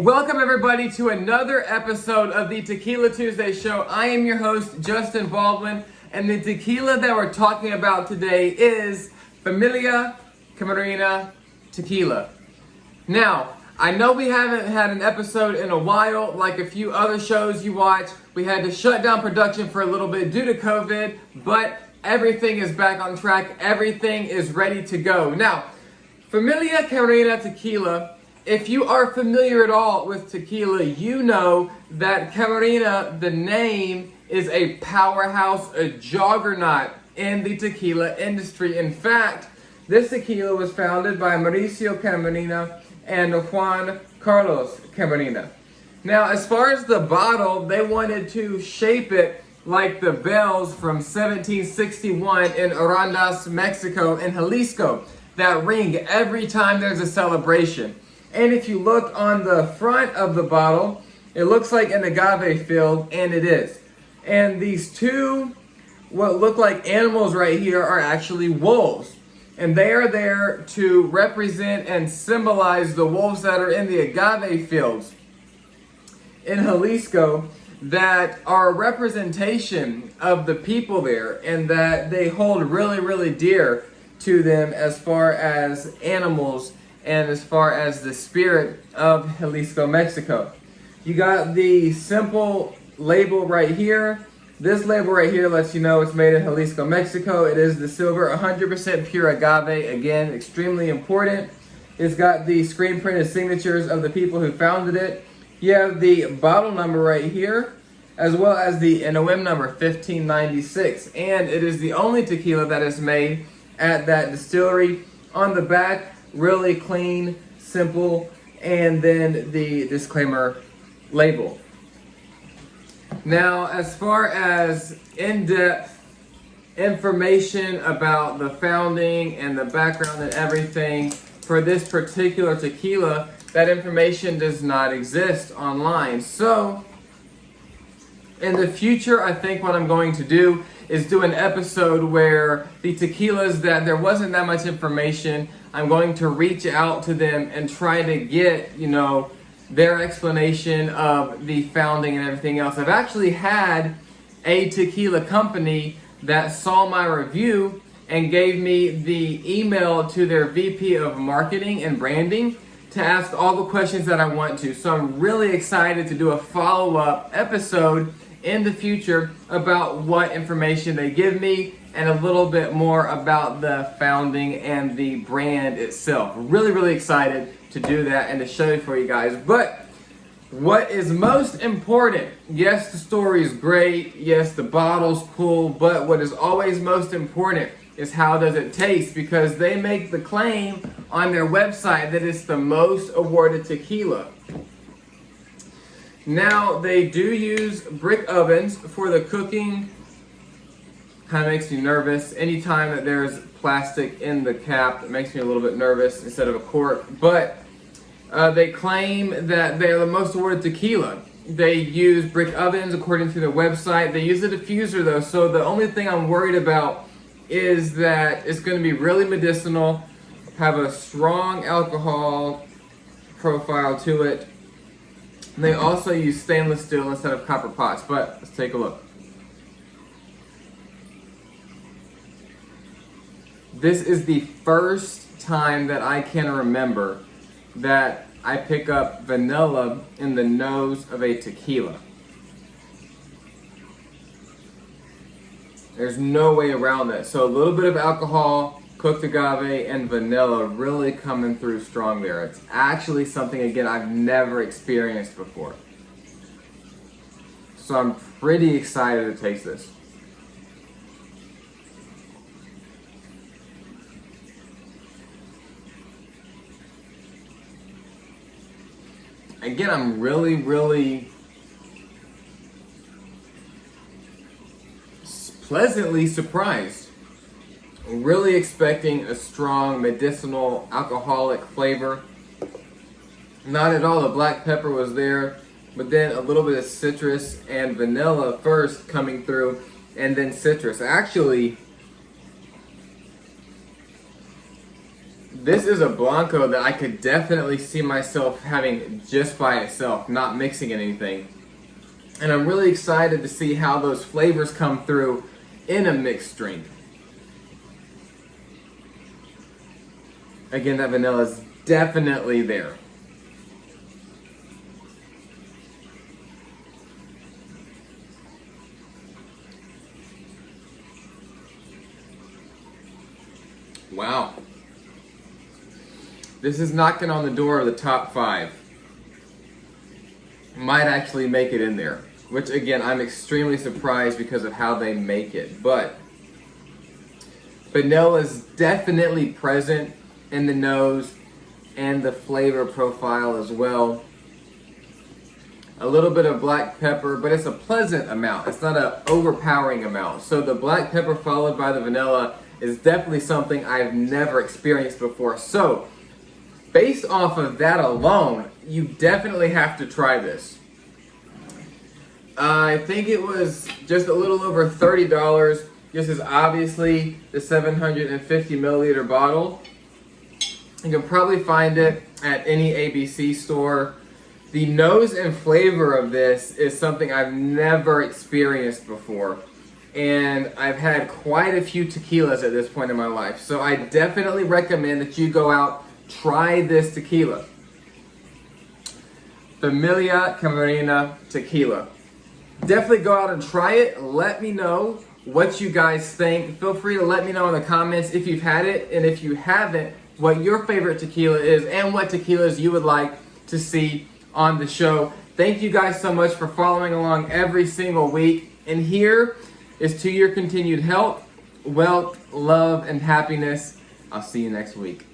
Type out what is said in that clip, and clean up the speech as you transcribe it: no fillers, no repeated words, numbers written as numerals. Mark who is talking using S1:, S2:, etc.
S1: Welcome everybody to another episode of the Tequila Tuesday Show. I am your host, Justin Baldwin, and the tequila that we're talking about today is Familia Camerena Tequila. Now, I know we haven't had an episode in a while, like a few other shows you watch. We had to shut down production for a little bit due to COVID, but everything is back on track. Everything is ready to go. Now, Familia Camerena Tequila, if you are familiar at all with tequila, you know that Camerena, the name, is a powerhouse, a juggernaut in the tequila industry. In fact, this tequila was founded by Mauricio Camerena and Juan Carlos Camerena. Now, as far as the bottle, they wanted to shape it like the bells from 1761 in Arandas, Mexico, in Jalisco, that ring every time there's a celebration. And if you look on the front of the bottle, it looks like an agave field, and it is. And these two, what look like animals right here, are actually wolves. And they are there to represent and symbolize the wolves that are in the agave fields in Jalisco, that are a representation of the people there, and that they hold really, really dear to them as far as animals and as far as the spirit of Jalisco, Mexico. You got the simple label right here. This label right here lets you know it's made in Jalisco, Mexico. It is the silver, 100% pure agave. Again, extremely important. It's got the screen printed signatures of the people who founded it. You have the bottle number right here, as well as the NOM number, 1596. And it is the only tequila that is made at that distillery. On the back, really clean, simple, and then the disclaimer label. Now, as far as in-depth information about the founding and the background and everything for this particular tequila, that information does not exist online. So, in the future, I think what I'm going to do is do an episode where the tequilas that there wasn't that much information, I'm going to reach out to them and try to get, their explanation of the founding and everything else. I've actually had a tequila company that saw my review and gave me the email to their VP of marketing and branding to ask all the questions that I want to. So I'm really excited to do a follow-up episode in the future about what information they give me and a little bit more about the founding and the brand itself. Really, really excited to do that and to show it for you guys. But what is most important, yes, the story is great, yes, the bottle's cool, but what is always most important is how does it taste, because they make the claim on their website that it's the most awarded tequila. Now, they do use brick ovens for the cooking. Kind of makes me nervous. Anytime that there's plastic in the cap, it makes me a little bit nervous instead of a cork. But they claim that they're the most awarded tequila. They use brick ovens according to their website. They use a diffuser though, so the only thing I'm worried about is that it's going to be really medicinal, have a strong alcohol profile to it. And they also use stainless steel instead of copper pots, but let's take a look. This is the first time that I can remember that I pick up vanilla in the nose of a tequila. There's no way around that. So a little bit of alcohol, cooked agave, and vanilla really coming through strong there. It's actually something, again, I've never experienced before. So I'm pretty excited to taste this. Again, I'm really, really pleasantly surprised. Really expecting a strong medicinal alcoholic flavor. Not at all. The black pepper was there, but then a little bit of citrus and vanilla first coming through, and then citrus. Actually, This is a Blanco that I could definitely see myself having just by itself, not mixing anything. And I'm really excited to see how those flavors come through in a mixed drink. Again, that vanilla is definitely there. Wow. This is knocking on the door of the top 5. Might actually make it in there. Which again, I'm extremely surprised because of how they make it. But vanilla is definitely present in the nose and the flavor profile as well. A little bit of black pepper, but it's a pleasant amount. It's not an overpowering amount. So the black pepper followed by the vanilla is definitely something I've never experienced before. So based off of that alone, you definitely have to try this. I think it was just a little over $30. This is obviously the 750 milliliter bottle. You can probably find it at any ABC store. The nose and flavor of this is something I've never experienced before. And I've had quite a few tequilas at this point in my life. So I definitely recommend that you go out, try this tequila. Familia Camerena Tequila. Definitely go out and try it. Let me know what you guys think. Feel free to let me know in the comments if you've had it, and if you haven't, what your favorite tequila is and what tequilas you would like to see on the show. Thank you guys so much for following along every single week. And here is to your continued health, wealth, love, and happiness. I'll see you next week.